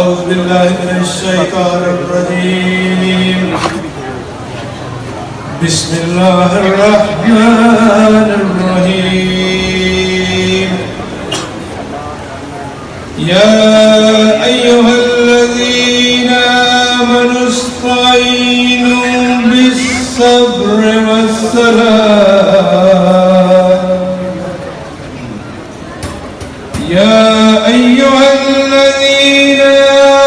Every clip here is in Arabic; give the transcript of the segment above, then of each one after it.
أعوذ بالله من الشيطان الرجيم. بسم الله الرحمن الرحيم. يا أيها الذين آمنوا استعينوا بالصبر والصلاة. يا أيها الذين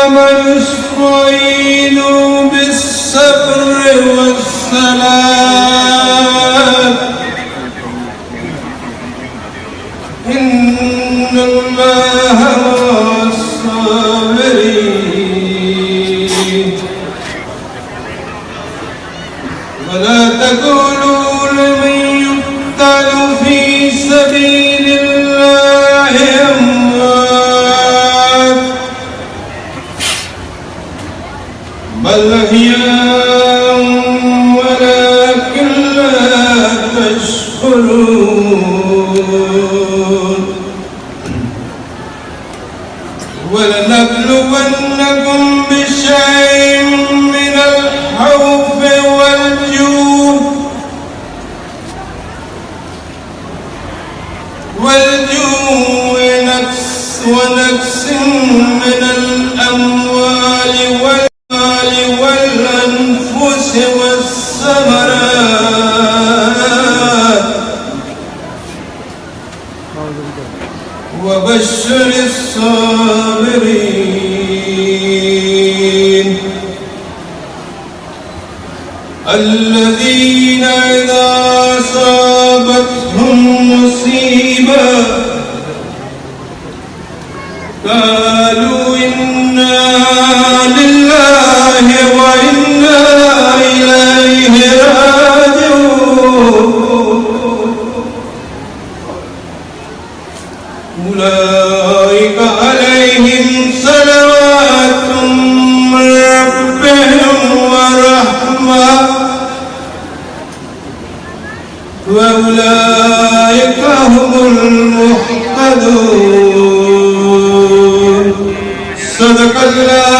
آمنوا استعينوا بالصبر والصلاة إن الله مع الصابرين. ولا تقولوا لمن يقتل في سبيل الله أموات بل أحياء ولكن لا تشكرون. ولنبلونكم بشيء من الخوف والجوع ونقص من الأموال والأنفس والثمرات وبشر الصابرين الذين إذا أصابتهم مصيبة قالوا إنا لله وإنا إليه راجعون. أولئك عليهم صلوات من ربهم ورحمة وأولئك هم المهتدون. صدق الله